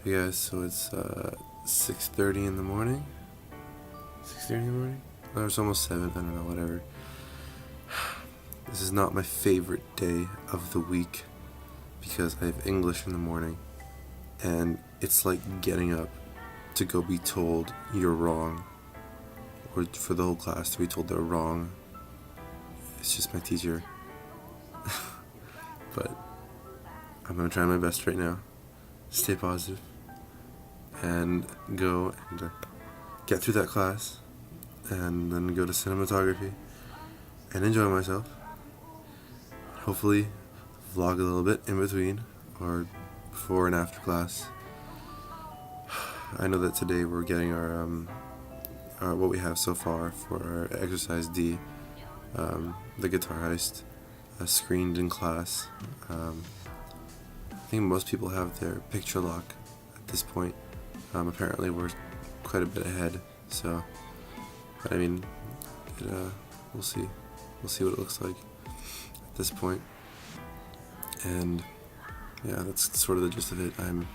Yeah, so it's 6:30 in the morning. 6:30 in the morning? No, it's almost 7. I don't know, whatever. This is not my favorite day of the week because I have English in the morning, and it's like getting up to go be told you're wrong, or for the whole class to be told they're wrong. It's just my teacher. But I'm gonna try my best right now. Stay positive and go and get through that class, and then go to cinematography and enjoy myself. Hopefully vlog a little bit in between or before and after class. I know that today we're getting our what we have so far for our exercise D, the guitar heist, screened in class. I think most people have their picture lock at this point. Apparently we're quite a bit ahead, so, but I mean, we'll see. We'll see what it looks like at this point. And yeah, that's sort of the gist of it. I'm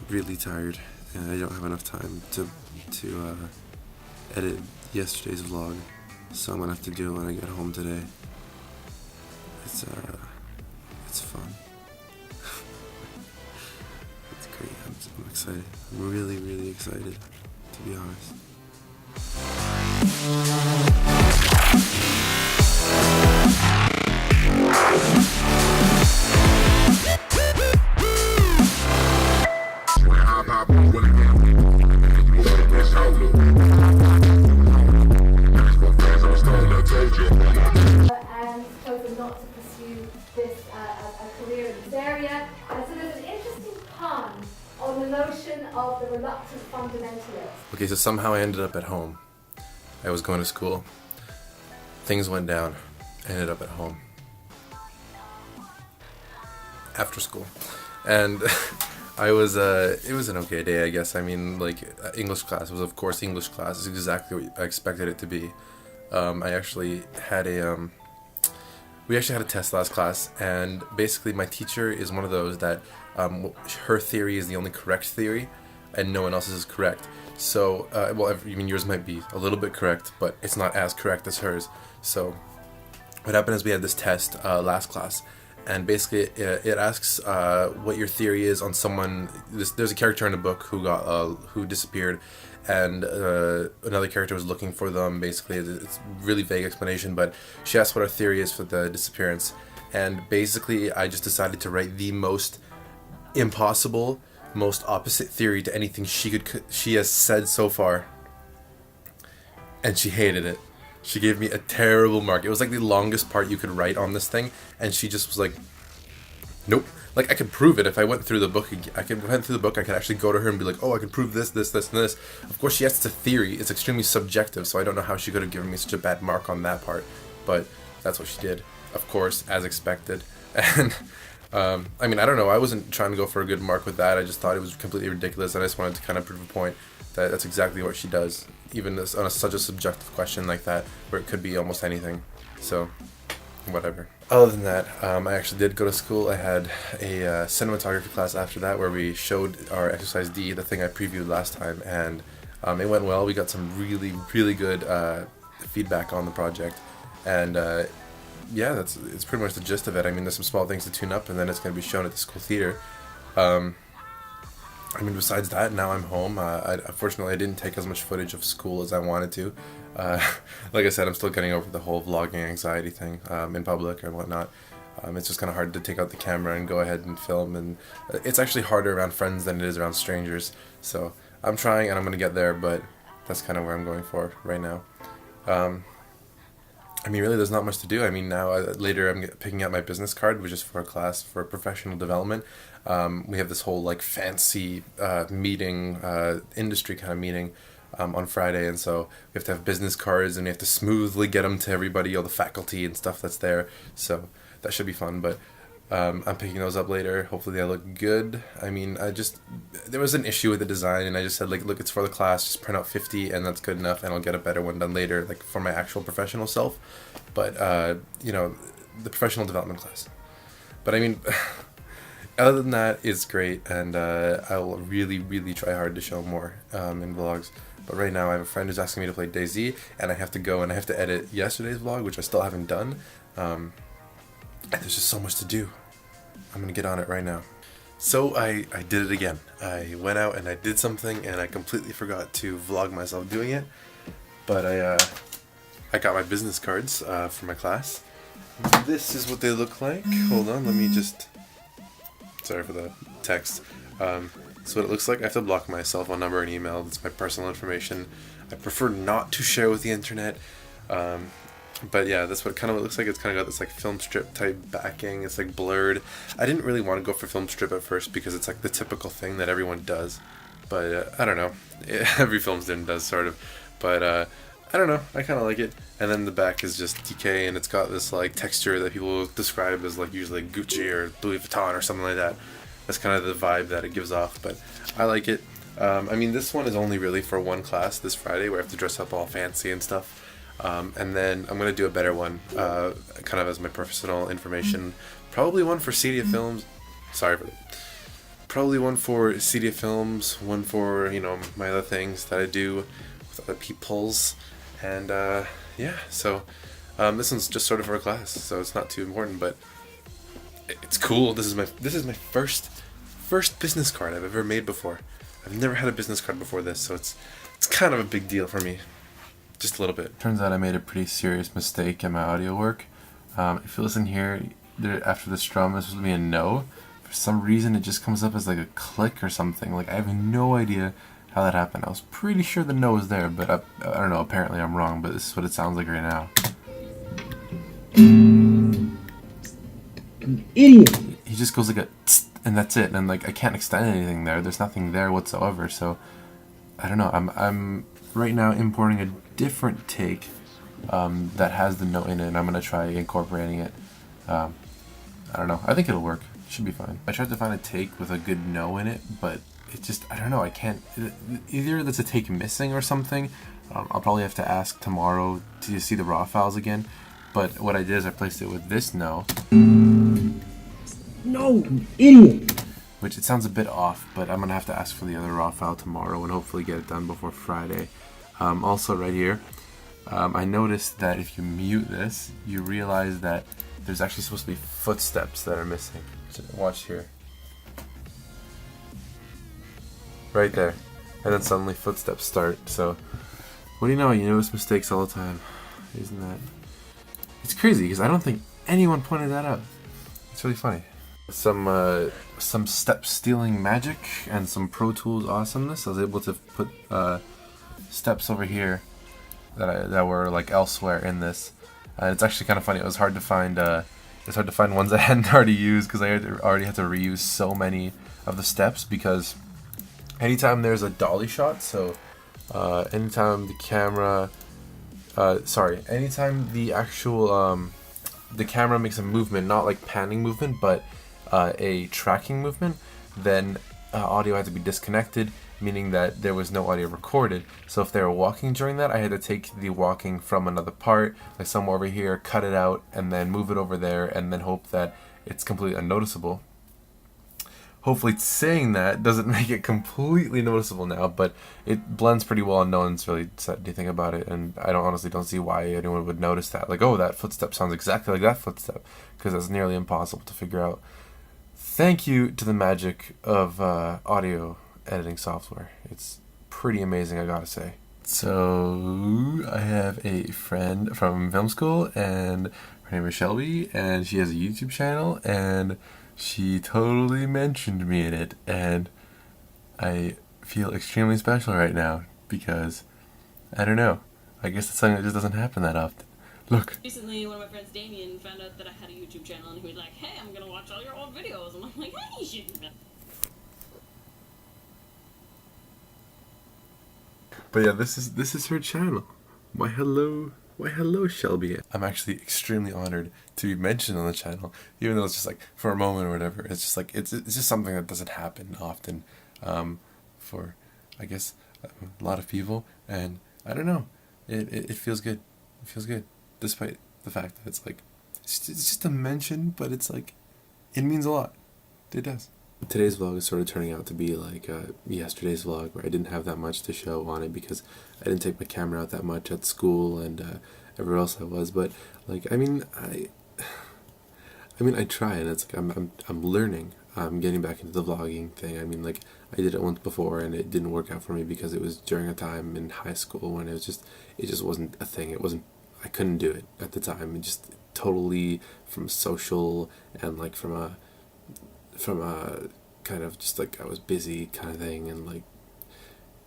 really tired, and I don't have enough time to edit yesterday's vlog, so I'm gonna have to do it when I get home today. It's fun. It's great. I'm excited. I'm really, really excited, to be honest. And told them not to pursue this a career in this area. And so there's an interesting pun on the notion of the reluctant fundamentalist. Okay, so somehow I ended up at home. I was going to school. Things went down. I ended up at home. After school. And it was an okay day, I guess. I mean, like, English class was, of course, English class. It's exactly what I expected it to be. I actually had we actually had a test last class, and basically my teacher is one of those that her theory is the only correct theory, and no one else's is correct. So, I mean, yours might be a little bit correct, but it's not as correct as hers. So, what happened is we had this test last class, and basically it asks what your theory is on someone. There's a character in a book who disappeared, and another character was looking for them. Basically, it's a really vague explanation, but she asked what our theory is for the disappearance, and basically I just decided to write the most impossible, most opposite theory to anything she has said so far, and she hated it. She gave me a terrible mark. It was like the longest part you could write on this thing, and she just was like, nope. Like, I could prove it if I went through the book. I could actually go to her and be like, oh, I can prove this, this, this, and this. Of course, yes, it's a theory. It's extremely subjective, so I don't know how she could have given me such a bad mark on that part. But that's what she did, of course, as expected. And, I mean, I don't know. I wasn't trying to go for a good mark with that. I just thought it was completely ridiculous, and I just wanted to kind of prove a point that that's exactly what she does, even on such a subjective question like that, where it could be almost anything. So, whatever. Other than that, I actually did go to school. I had a cinematography class after that where we showed our exercise D, the thing I previewed last time, and it went well. We got some really, really good feedback on the project, and yeah, it's pretty much the gist of it. I mean, there's some small things to tune up, and then it's going to be shown at the school theater. I mean, besides that, now I'm home. Unfortunately, I didn't take as much footage of school as I wanted to. Like I said, I'm still getting over the whole vlogging anxiety thing in public and whatnot. It's just kind of hard to take out the camera and go ahead and film, and it's actually harder around friends than it is around strangers. So I'm trying, and I'm going to get there, but that's kind of where I'm going for right now. I mean, really, there's not much to do. I mean, now, later I'm picking out my business card, which is for a class for professional development. We have this whole, like, fancy meeting, industry kind of meeting on Friday, and so we have to have business cards, and we have to smoothly get them to everybody, all the faculty and stuff that's there. So that should be fun, but I'm picking those up later. Hopefully they look good. I mean, there was an issue with the design, and I just said, like, look, it's for the class, just print out 50, and that's good enough, and I'll get a better one done later, like, for my actual professional self. But, you know, the professional development class. But, I mean, other than that, it's great, and I will really, really try hard to show more in vlogs. But right now, I have a friend who's asking me to play DayZ, and I have to go and I have to edit yesterday's vlog, which I still haven't done. And there's just so much to do. I'm gonna get on it right now. So I did it again. I went out and I did something, and I completely forgot to vlog myself doing it. But I got my business cards for my class. This is what they look like. Hold on, let me just... Sorry for the text. So what it looks like, I have to block my cell phone number and email. That's my personal information. I prefer not to share with the internet. But yeah, that's what it kind of looks like. It's kind of got this like film strip type backing. It's like blurred. I didn't really want to go for film strip at first because it's like the typical thing that everyone does. But I don't know. Every film student does sort of. But I don't know. I kind of like it. And then the back is just DK, and it's got this like texture that people describe as like usually Gucci or Louis Vuitton or something like that. That's kind of the vibe that it gives off. But I like it. I mean, this one is only really for one class this Friday where I have to dress up all fancy and stuff. And then I'm going to do a better one, kind of as my personal information. Probably one for CDF Films. Sorry for that. Probably one for CDF Films, one for, you know, my other things that I do with other people's. And, yeah, so this one's just sort of for a class, so it's not too important, but it's cool. This is my first business card I've ever made before. I've never had a business card before this, so it's kind of a big deal for me. Just a little bit. Turns out I made a pretty serious mistake in my audio work. If you listen here, after the strum, this was supposed to be a no. For some reason, it just comes up as like a click or something. Like, I have no idea how that happened. I was pretty sure the no was there, but I don't know. Apparently, I'm wrong. But this is what it sounds like right now. Idiot. He just goes like a tsk, and that's it. And like, I can't extend anything there. There's nothing there whatsoever. So I don't know. I'm right now importing a different take that has the note in it, and I'm gonna try incorporating it. I don't know. I think it'll work. It should be fine. I tried to find a take with a good no in it, but it just, I don't know. I can't. Either that's a take missing or something. I'll probably have to ask tomorrow to see the raw files again. But what I did is I placed it with this no. No, idiot. Which it sounds a bit off, but I'm gonna have to ask for the other raw file tomorrow and hopefully get it done before Friday. Also right here, I noticed that if you mute this, you realize that there's actually supposed to be footsteps that are missing. So watch here. Right there. And then suddenly footsteps start. So, what do you know? You notice mistakes all the time. Isn't that? It's crazy because I don't think anyone pointed that out. It's really funny. Some step stealing magic and some Pro Tools awesomeness. I was able to put steps over here that were like elsewhere in this. It's actually kind of funny. It was hard to find. It's hard to find ones I hadn't already used because I already had to reuse so many of the steps because anytime there's a dolly shot, so anytime the camera, anytime the actual the camera makes a movement, not like panning movement, but a tracking movement, then audio had to be disconnected, meaning that there was no audio recorded. So if they were walking during that, I had to take the walking from another part, like somewhere over here, cut it out, and then move it over there, and then hope that it's completely unnoticeable. Hopefully saying that doesn't make it completely noticeable now, but it blends pretty well and no one's really said anything about it, and I honestly don't see why anyone would notice that. Like, oh, that footstep sounds exactly like that footstep, because that's nearly impossible to figure out. Thank you to the magic of audio editing software. It's pretty amazing, I gotta say. So, I have a friend from film school, and her name is Shelby, and she has a YouTube channel, and she totally mentioned me in it, and I feel extremely special right now, because, I don't know, I guess it's something that just doesn't happen that often. Look. Recently, one of my friends, Damian, found out that I had a YouTube channel, and he was like, hey, I'm gonna watch all your old videos, and I'm like, hey, you should. But yeah, this is her channel. Why hello, Shelby. I'm actually extremely honored to be mentioned on the channel, even though it's just like for a moment or whatever. It's just like it's just something that doesn't happen often, for I guess a lot of people, and I don't know. It feels good. It feels good, despite the fact that it's like it's just a mention, but it's like it means a lot. It does. Today's vlog is sort of turning out to be like yesterday's vlog, where I didn't have that much to show on it because I didn't take my camera out that much at school and everywhere else I was. But like, I mean, I try, and it's like I'm learning. I'm getting back into the vlogging thing. I mean, like, I did it once before and it didn't work out for me because it was during a time in high school when it just wasn't a thing. I couldn't do it at the time. It just totally from social and like from a kind of just like I was busy kind of thing. And like,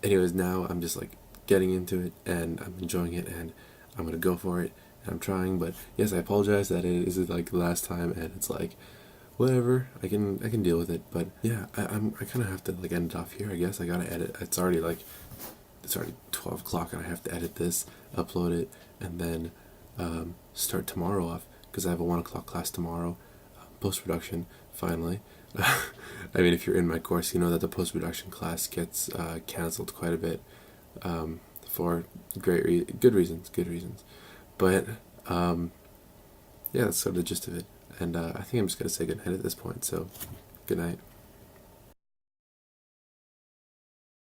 anyways, now I'm just like getting into it and I'm enjoying it and I'm gonna go for it and I'm trying. But yes, I apologize that it is like the last time and it's like whatever, I can deal with it. But yeah, I kind of have to like end it off here, I guess. I gotta edit. It's already 12 o'clock and I have to edit this, upload it, and then start tomorrow off because I have a 1 o'clock class tomorrow, post-production, finally. I mean, if you're in my course, you know that the post-production class gets cancelled quite a bit for good reasons. But yeah, that's sort of the gist of it. And I think I'm just going to say goodnight at this point, so good night.